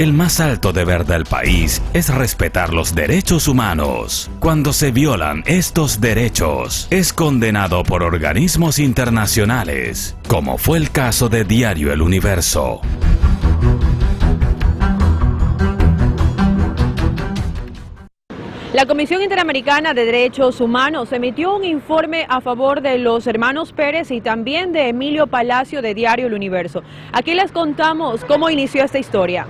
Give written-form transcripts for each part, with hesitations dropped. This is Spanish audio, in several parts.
El más alto deber del país es respetar los derechos humanos. Cuando se violan estos derechos, es condenado por organismos internacionales, como fue el caso de Diario El Universo. La Comisión Interamericana de Derechos Humanos emitió un informe a favor de los hermanos Pérez y también de Emilio Palacio de Diario El Universo. Aquí les contamos cómo inició esta historia.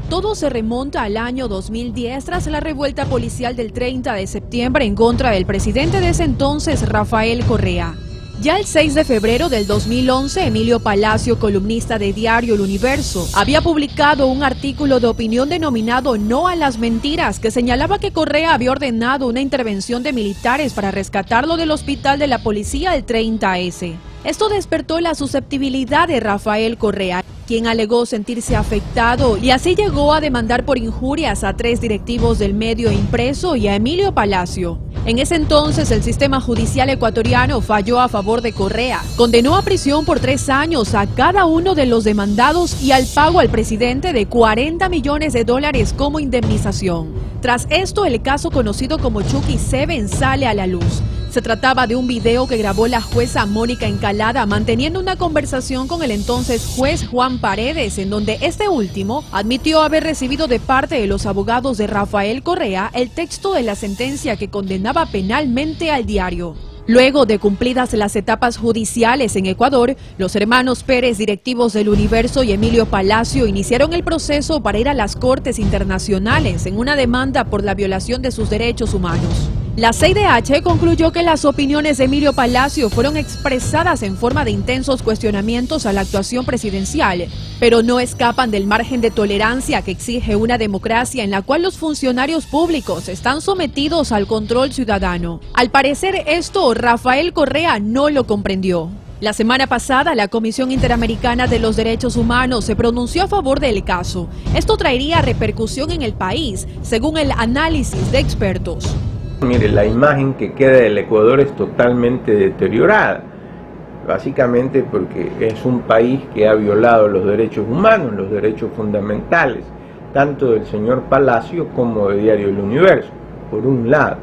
Todo se remonta al año 2010 tras la revuelta policial del 30 de septiembre en contra del presidente de ese entonces, Rafael Correa. Ya el 6 de febrero del 2011, Emilio Palacio, columnista de Diario El Universo, había publicado un artículo de opinión denominado No a las mentiras, que señalaba que Correa había ordenado una intervención de militares para rescatarlo del hospital de la policía el 30S. Esto despertó la susceptibilidad de Rafael Correa, quien alegó sentirse afectado y así llegó a demandar por injurias a 3 directivos del medio impreso y a Emilio Palacio. En ese entonces, el sistema judicial ecuatoriano falló a favor de Correa, condenó a prisión por 3 años a cada uno de los demandados y al pago al presidente de $40 millones como indemnización. Tras esto, el caso conocido como Chucky 7 sale a la luz. Se trataba de un video que grabó la jueza Mónica Encalada manteniendo una conversación con el entonces juez Juan Paredes, en donde este último admitió haber recibido de parte de los abogados de Rafael Correa el texto de la sentencia que condenaba penalmente al diario. Luego de cumplidas las etapas judiciales en Ecuador, los hermanos Pérez, directivos del Universo, y Emilio Palacio iniciaron el proceso para ir a las cortes internacionales en una demanda por la violación de sus derechos humanos. La CIDH concluyó que las opiniones de Emilio Palacio fueron expresadas en forma de intensos cuestionamientos a la actuación presidencial, pero no escapan del margen de tolerancia que exige una democracia en la cual los funcionarios públicos están sometidos al control ciudadano. Al parecer esto, Rafael Correa no lo comprendió. La semana pasada, la Comisión Interamericana de los Derechos Humanos se pronunció a favor del caso. Esto traería repercusión en el país, según el análisis de expertos. Mire, la imagen que queda del Ecuador es totalmente deteriorada, básicamente porque es un país que ha violado los derechos humanos, los derechos fundamentales, tanto del señor Palacio como de Diario El Universo, por un lado.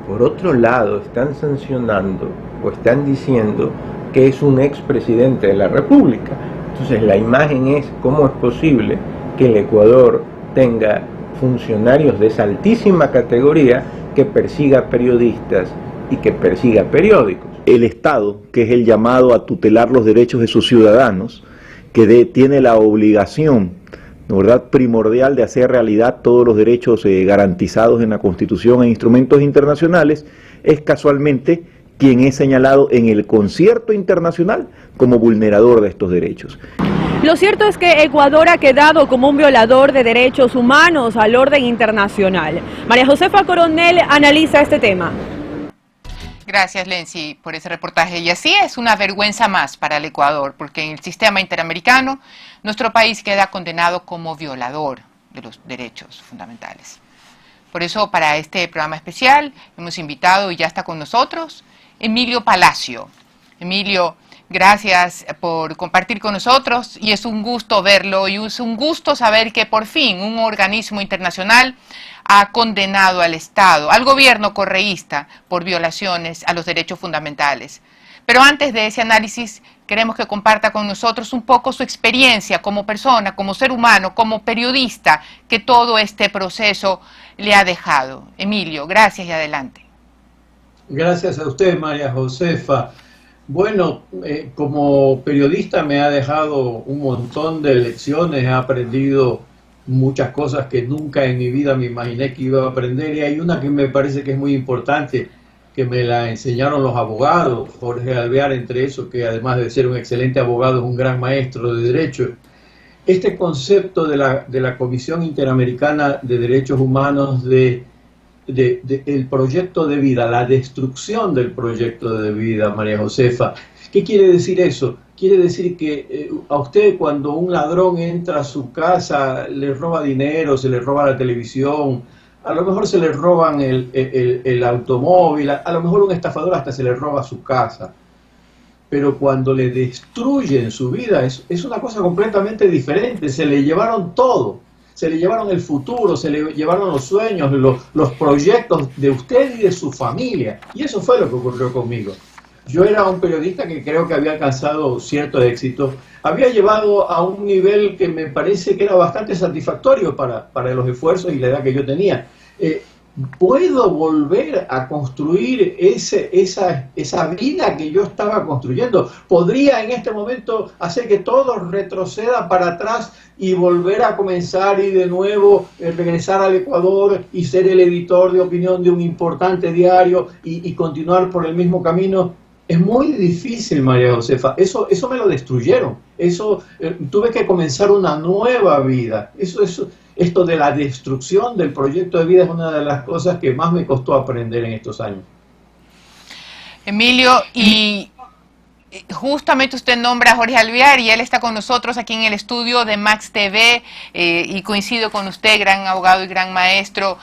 Por otro lado, están sancionando o están diciendo que es un expresidente de la República. Entonces la imagen es cómo es posible que el Ecuador tenga funcionarios de esa altísima categoría que persiga periodistas y que persiga periódicos. El Estado, que es el llamado a tutelar los derechos de sus ciudadanos, que tiene la obligación, ¿verdad?, primordial de hacer realidad todos los derechos garantizados en la Constitución e instrumentos internacionales, es casualmente quien es señalado en el concierto internacional como vulnerador de estos derechos. Lo cierto es que Ecuador ha quedado como un violador de derechos humanos al orden internacional. María Josefa Coronel analiza este tema. Gracias, Lency, por ese reportaje. Y así es una vergüenza más para el Ecuador, porque en el sistema interamericano nuestro país queda condenado como violador de los derechos fundamentales. Por eso, para este programa especial, hemos invitado, y ya está con nosotros, Emilio Palacio. Emilio, gracias por compartir con nosotros, y es un gusto verlo, y es un gusto saber que por fin un organismo internacional ha condenado al Estado, al gobierno correísta, por violaciones a los derechos fundamentales. Pero antes de ese análisis, queremos que comparta con nosotros un poco su experiencia como persona, como ser humano, como periodista, que todo este proceso le ha dejado. Emilio, gracias y adelante. Gracias a usted, María Josefa. Bueno, como periodista me ha dejado un montón de lecciones, he aprendido muchas cosas que nunca en mi vida me imaginé que iba a aprender, y hay una que me parece que es muy importante, que me la enseñaron los abogados, Jorge Alvear entre esos, que además de ser un excelente abogado es un gran maestro de derecho. Este concepto de la Comisión Interamericana de Derechos Humanos el proyecto de vida, la destrucción del proyecto de vida, María Josefa. ¿Qué quiere decir eso? Quiere decir que a usted, cuando un ladrón entra a su casa, le roba dinero, se le roba la televisión, a lo mejor se le roban el automóvil, a lo mejor un estafador hasta se le roba su casa. pero cuando le destruyen su vida es una cosa completamente diferente. Se le llevaron todo, se le llevaron el futuro, se le llevaron los sueños, los proyectos de usted y de su familia, y eso fue lo que ocurrió conmigo. Yo era un periodista que creo que había alcanzado cierto éxito, había llevado a un nivel que me parece que era bastante satisfactorio para los esfuerzos y la edad que yo tenía. ¿Puedo volver a construir esa vida que yo estaba construyendo? ¿Podría en este momento hacer que todo retroceda para atrás y volver a comenzar y de nuevo regresar al Ecuador y ser el editor de opinión de un importante diario y continuar por el mismo camino? Es muy difícil, María Josefa. Eso me lo destruyeron. Tuve que comenzar una nueva vida. Esto de la destrucción del proyecto de vida es una de las cosas que más me costó aprender en estos años. Emilio, y justamente usted nombra a Jorge Alvear y él está con nosotros aquí en el estudio de Max TV y coincido con usted, gran abogado y gran maestro,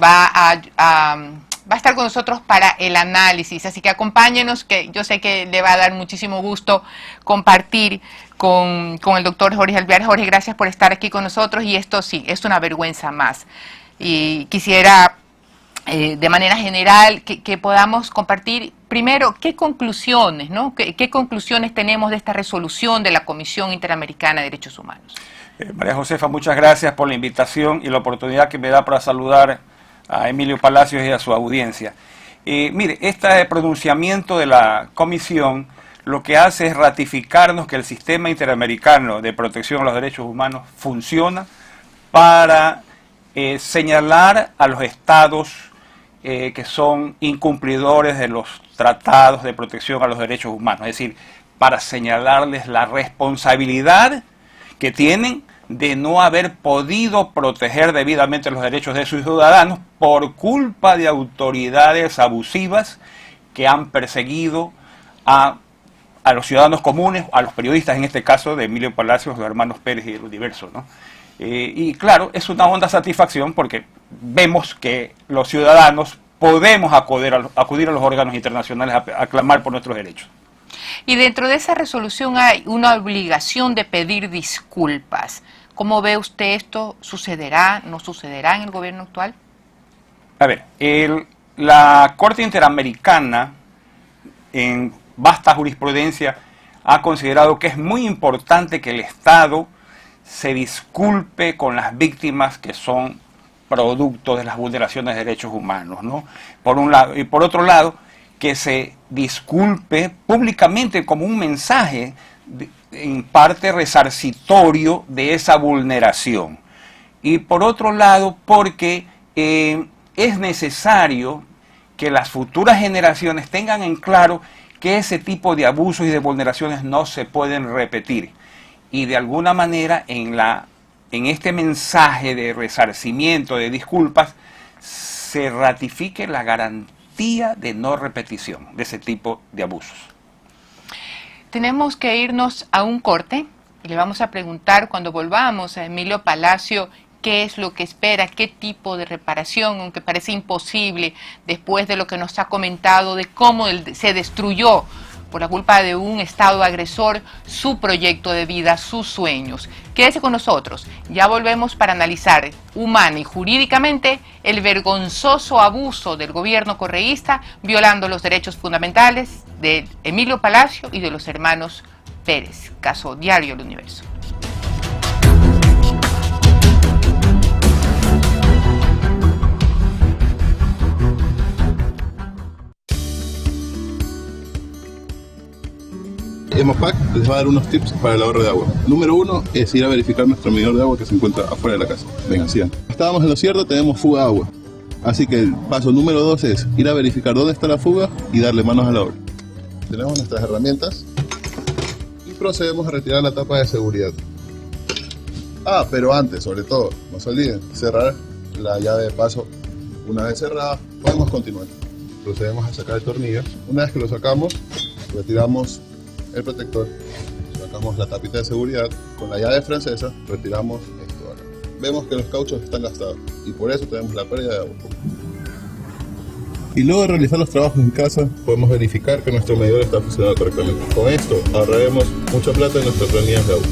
va a estar con nosotros para el análisis, así que acompáñenos, que yo sé que le va a dar muchísimo gusto compartir con el doctor Jorge Alvear. Jorge, gracias por estar aquí con nosotros, y esto sí, es una vergüenza más. Y quisiera, de manera general, que podamos compartir primero qué conclusiones, ¿no? ¿Qué conclusiones tenemos de esta resolución de la Comisión Interamericana de Derechos Humanos? María Josefa, muchas gracias por la invitación y la oportunidad que me da para saludar a Emilio Palacios y a su audiencia. Mire, este pronunciamiento de la Comisión lo que hace es ratificarnos que el sistema interamericano de protección a los derechos humanos funciona para señalar a los estados que son incumplidores de los tratados de protección a los derechos humanos, es decir, para señalarles la responsabilidad que tienen de no haber podido proteger debidamente los derechos de sus ciudadanos por culpa de autoridades abusivas que han perseguido a los ciudadanos comunes, a los periodistas, en este caso de Emilio Palacios, los hermanos Pérez y el Universo, ¿no? Y claro, es una honda satisfacción porque vemos que los ciudadanos podemos acudir a los órganos internacionales a clamar por nuestros derechos. Y dentro de esa resolución hay una obligación de pedir disculpas. ¿Cómo ve usted esto? ¿Sucederá, no sucederá en el gobierno actual? A ver, la Corte Interamericana, en vasta jurisprudencia, ha considerado que es muy importante que el Estado se disculpe con las víctimas que son producto de las vulneraciones de derechos humanos, ¿no? Por un lado, y por otro lado, que se disculpe públicamente como un mensaje en parte resarcitorio de esa vulneración. Y por otro lado, porque es necesario que las futuras generaciones tengan en claro que ese tipo de abusos y de vulneraciones no se pueden repetir. Y de alguna manera en este mensaje de resarcimiento, de disculpas, se ratifique la garantía de no repetición de ese tipo de abusos. Tenemos que irnos a un corte y le vamos a preguntar cuando volvamos a Emilio Palacio qué es lo que espera, qué tipo de reparación, aunque parece imposible después de lo que nos ha comentado de cómo se destruyó por la culpa de un Estado agresor su proyecto de vida, sus sueños. Quédese con nosotros, ya volvemos para analizar humana y jurídicamente el vergonzoso abuso del gobierno correísta violando los derechos fundamentales de Emilio Palacio y de los hermanos Pérez. Caso Diario El Universo. Hemopac les va a dar unos tips para el ahorro de agua. Número 1 es ir a verificar nuestro medidor de agua que se encuentra afuera de la casa. Vengan, sigan. Estábamos en lo cierto, tenemos fuga de agua. Así que el paso número 2 es ir a verificar dónde está la fuga y darle manos a la obra. Tenemos nuestras herramientas y procedemos a retirar la tapa de seguridad. Pero antes, sobre todo, no se olviden, cerrar la llave de paso. Una vez cerrada, podemos continuar. Procedemos a sacar el tornillo. Una vez que lo sacamos, retiramos el protector, sacamos la tapita de seguridad, con la llave francesa retiramos esto de acá. Vemos que los cauchos están gastados y por eso tenemos la pérdida de agua. Y luego de realizar los trabajos en casa, podemos verificar que nuestro medidor está funcionando correctamente. Con esto ahorraremos mucha plata en nuestras planillas de agua.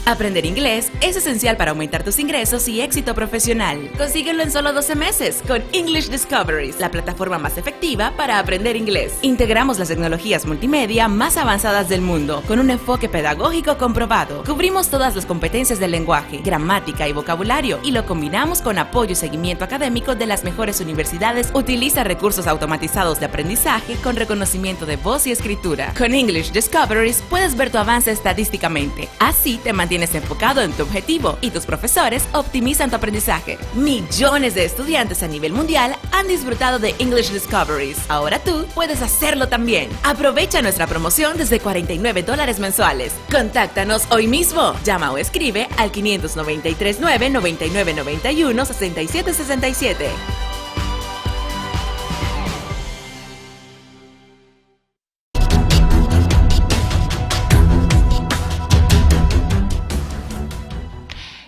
Aprender inglés es esencial para aumentar tus ingresos y éxito profesional. Consíguelo en solo 12 meses con English Discoveries, la plataforma más efectiva para aprender inglés. Integramos las tecnologías multimedia más avanzadas del mundo con un enfoque pedagógico comprobado. Cubrimos todas las competencias del lenguaje, gramática y vocabulario y lo combinamos con apoyo y seguimiento académico de las mejores universidades. Utiliza recursos automatizados de aprendizaje con reconocimiento de voz y escritura. Con English Discoveries puedes ver tu avance estadísticamente. Así te mantienes enfocado en tu objetivo y tus profesores optimizan tu aprendizaje. Millones de estudiantes a nivel mundial han disfrutado de English Discoveries. Ahora tú puedes hacerlo también. Aprovecha nuestra promoción desde $49 mensuales. Contáctanos hoy mismo. Llama o escribe al 593-999-91-6767.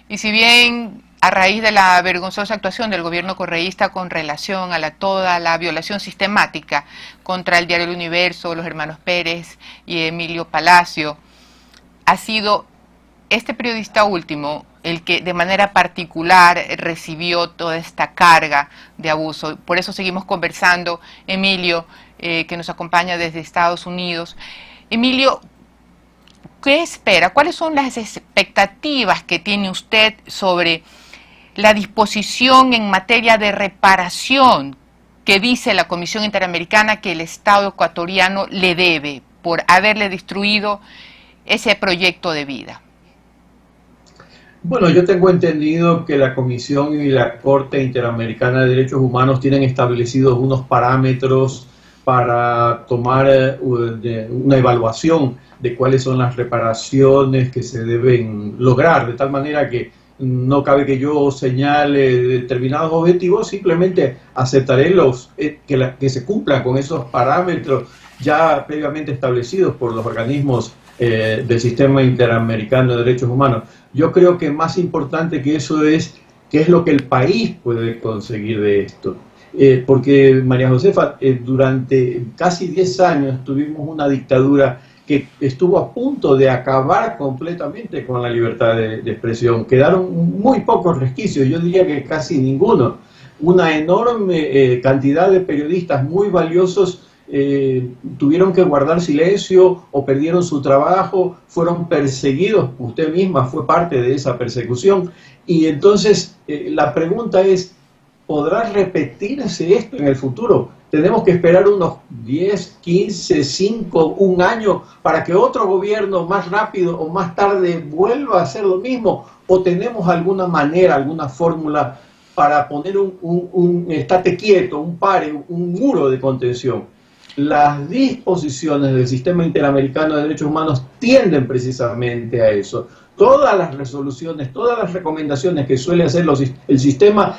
Y si bien a raíz de la vergonzosa actuación del gobierno correísta con relación a toda la violación sistemática contra el diario El Universo, los hermanos Pérez y Emilio Palacio, ha sido este periodista último el que de manera particular recibió toda esta carga de abuso. Por eso seguimos conversando, Emilio, que nos acompaña desde Estados Unidos. Emilio, ¿qué espera? ¿Cuáles son las expectativas que tiene usted sobre la disposición en materia de reparación que dice la Comisión Interamericana que el Estado ecuatoriano le debe por haberle destruido ese proyecto de vida? Bueno, yo tengo entendido que la Comisión y la Corte Interamericana de Derechos Humanos tienen establecidos unos parámetros para tomar una evaluación de cuáles son las reparaciones que se deben lograr, de tal manera que no cabe que yo señale determinados objetivos, simplemente aceptaré que se cumplan con esos parámetros ya previamente establecidos por los organismos del Sistema Interamericano de Derechos Humanos. Yo creo que más importante que eso es qué es lo que el país puede conseguir de esto. Porque, María Josefa, durante casi 10 años tuvimos una dictadura que estuvo a punto de acabar completamente con la libertad de expresión. Quedaron muy pocos resquicios, yo diría que casi ninguno. Una enorme cantidad de periodistas muy valiosos tuvieron que guardar silencio o perdieron su trabajo, fueron perseguidos, usted misma fue parte de esa persecución. Y entonces la pregunta es, ¿podrá repetirse esto en el futuro? Tenemos que esperar unos 10, 15, 5, un año para que otro gobierno más rápido o más tarde vuelva a hacer lo mismo, o tenemos alguna manera, alguna fórmula para poner un estate quieto, un pare, un muro de contención. Las disposiciones del Sistema Interamericano de Derechos Humanos tienden precisamente a eso. Todas las resoluciones, todas las recomendaciones que suele hacer el sistema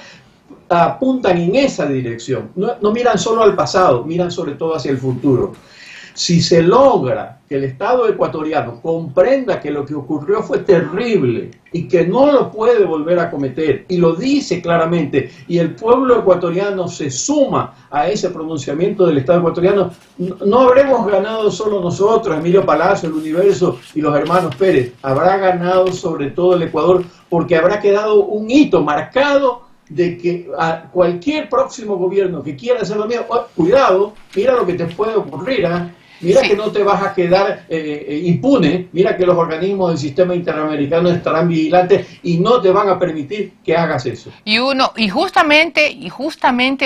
apuntan en esa dirección. No miran solo al pasado, miran sobre todo hacia el futuro. Si se logra que el Estado ecuatoriano comprenda que lo que ocurrió fue terrible y que no lo puede volver a cometer, y lo dice claramente, y el pueblo ecuatoriano se suma a ese pronunciamiento del Estado ecuatoriano, no habremos ganado solo nosotros, Emilio Palacio, El Universo y los hermanos Pérez, habrá ganado sobre todo el Ecuador, porque habrá quedado un hito marcado de que a cualquier próximo gobierno que quiera hacer lo mismo, cuidado, mira lo que te puede ocurrir, mira que no te vas a quedar impune, mira que los organismos del sistema interamericano estarán vigilantes y no te van a permitir que hagas eso. Y justamente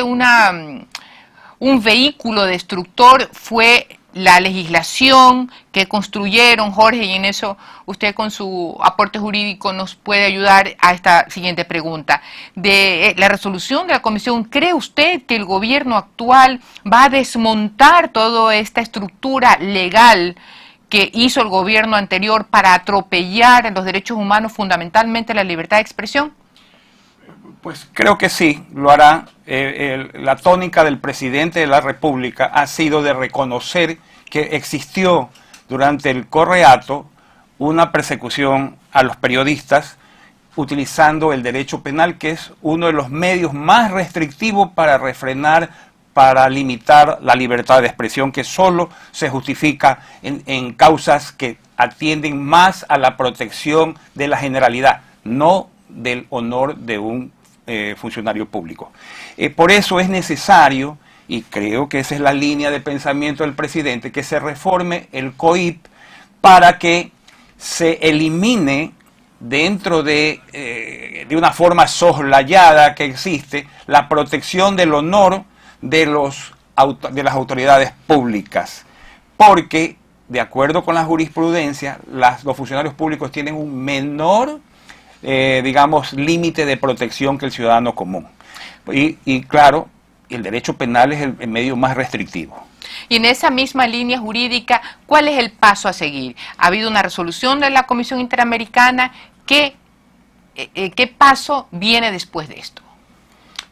un vehículo destructor fue la legislación que construyeron, Jorge, y en eso usted con su aporte jurídico nos puede ayudar a esta siguiente pregunta. De la resolución de la Comisión, ¿cree usted que el gobierno actual va a desmontar toda esta estructura legal que hizo el gobierno anterior para atropellar los derechos humanos, fundamentalmente la libertad de expresión? Pues creo que sí, lo hará. La tónica del presidente de la República ha sido de reconocer que existió durante el Correato una persecución a los periodistas utilizando el derecho penal, que es uno de los medios más restrictivos para refrenar, para limitar la libertad de expresión, que solo se justifica en causas que atienden más a la protección de la generalidad, no del honor de un funcionario público. Por eso es necesario, y creo que esa es la línea de pensamiento del presidente, que se reforme el COIP para que se elimine dentro de una forma soslayada que existe la protección del honor de las autoridades públicas, porque de acuerdo con la jurisprudencia los funcionarios públicos tienen un menor digamos límite de protección que el ciudadano común y claro, el derecho penal es el medio más restrictivo. Y en esa misma línea jurídica, ¿cuál es el paso a seguir? Ha habido una resolución de la Comisión Interamericana. ¿Qué paso viene después de esto?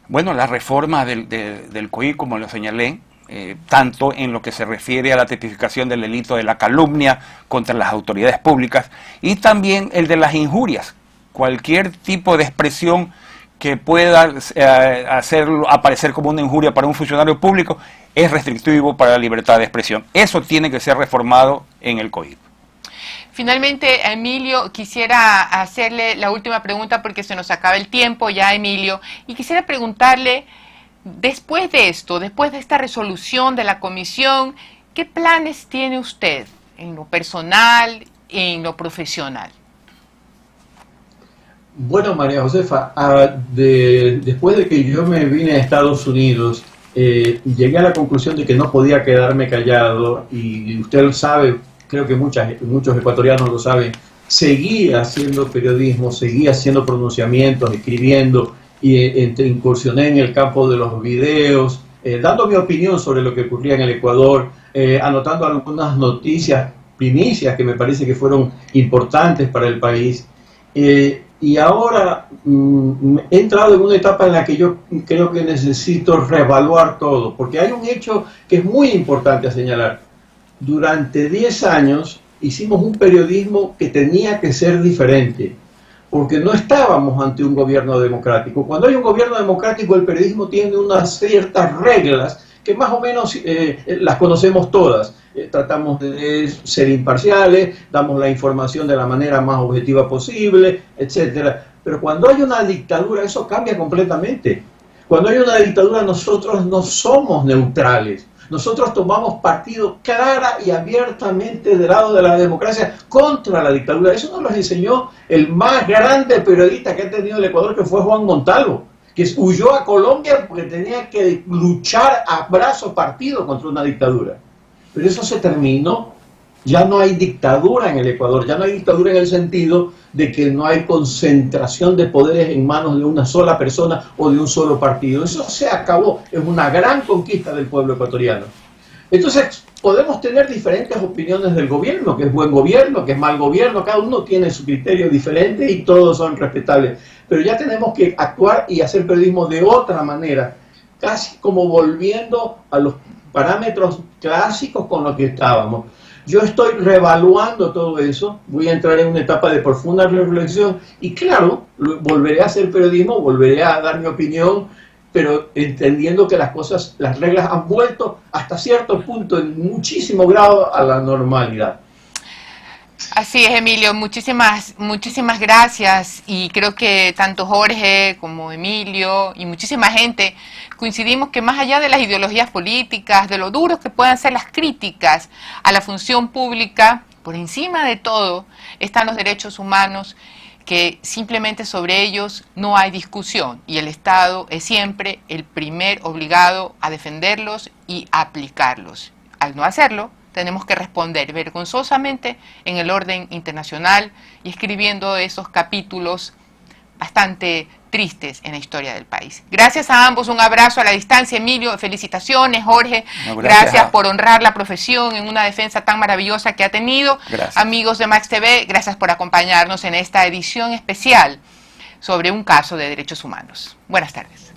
Bueno, la reforma del COI, como lo señalé, tanto en lo que se refiere a la tipificación del delito de la calumnia contra las autoridades públicas y también el de las injurias. Cualquier tipo de expresión que pueda hacerlo aparecer como una injuria para un funcionario público es restrictivo para la libertad de expresión. Eso tiene que ser reformado en el COIP. Finalmente, Emilio, quisiera hacerle la última pregunta porque se nos acaba el tiempo ya, Emilio, y quisiera preguntarle, después de esto, después de esta resolución de la comisión, ¿qué planes tiene usted en lo personal y en lo profesional? Bueno, María Josefa, después de que yo me vine a Estados Unidos, llegué a la conclusión de que no podía quedarme callado y usted lo sabe, creo que muchos ecuatorianos lo saben, seguí haciendo periodismo, seguí haciendo pronunciamientos, escribiendo y incursioné en el campo de los videos, dando mi opinión sobre lo que ocurría en el Ecuador, anotando algunas noticias, primicias que me parece que fueron importantes para el país. Y ahora he entrado en una etapa en la que yo creo que necesito reevaluar todo, porque hay un hecho que es muy importante a señalar. Durante 10 años hicimos un periodismo que tenía que ser diferente, porque no estábamos ante un gobierno democrático. Cuando hay un gobierno democrático, el periodismo tiene unas ciertas reglas que más o menos las conocemos todas. Tratamos de ser imparciales, damos la información de la manera más objetiva posible, etcétera. Pero cuando hay una dictadura, eso cambia completamente. Cuando hay una dictadura, nosotros no somos neutrales. Nosotros tomamos partido clara y abiertamente del lado de la democracia contra la dictadura. Eso nos lo enseñó el más grande periodista que ha tenido el Ecuador, que fue Juan Montalvo, que huyó a Colombia porque tenía que luchar a brazo partido contra una dictadura. Pero eso se terminó. Ya no hay dictadura en el Ecuador, ya no hay dictadura en el sentido de que no hay concentración de poderes en manos de una sola persona o de un solo partido. Eso se acabó, es una gran conquista del pueblo ecuatoriano. Entonces, podemos tener diferentes opiniones del gobierno, que es buen gobierno, que es mal gobierno, cada uno tiene su criterio diferente y todos son respetables. Pero ya tenemos que actuar y hacer periodismo de otra manera, casi como volviendo a los parámetros clásicos con los que estábamos. Yo estoy reevaluando todo eso, voy a entrar en una etapa de profunda reflexión y claro, volveré a hacer periodismo, volveré a dar mi opinión, pero entendiendo que las cosas, las reglas han vuelto hasta cierto punto, en muchísimo grado, a la normalidad. Así es, Emilio, muchísimas gracias y creo que tanto Jorge como Emilio y muchísima gente coincidimos que más allá de las ideologías políticas, de lo duros que puedan ser las críticas a la función pública, por encima de todo están los derechos humanos, que simplemente sobre ellos no hay discusión y el Estado es siempre el primer obligado a defenderlos y a aplicarlos. Al no hacerlo, tenemos que responder vergonzosamente en el orden internacional y escribiendo esos capítulos bastante tristes en la historia del país. Gracias a ambos, un abrazo a la distancia. Emilio, felicitaciones. Jorge, gracias por honrar la profesión en una defensa tan maravillosa que ha tenido. Gracias. Amigos de Max TV, gracias por acompañarnos en esta edición especial sobre un caso de derechos humanos. Buenas tardes.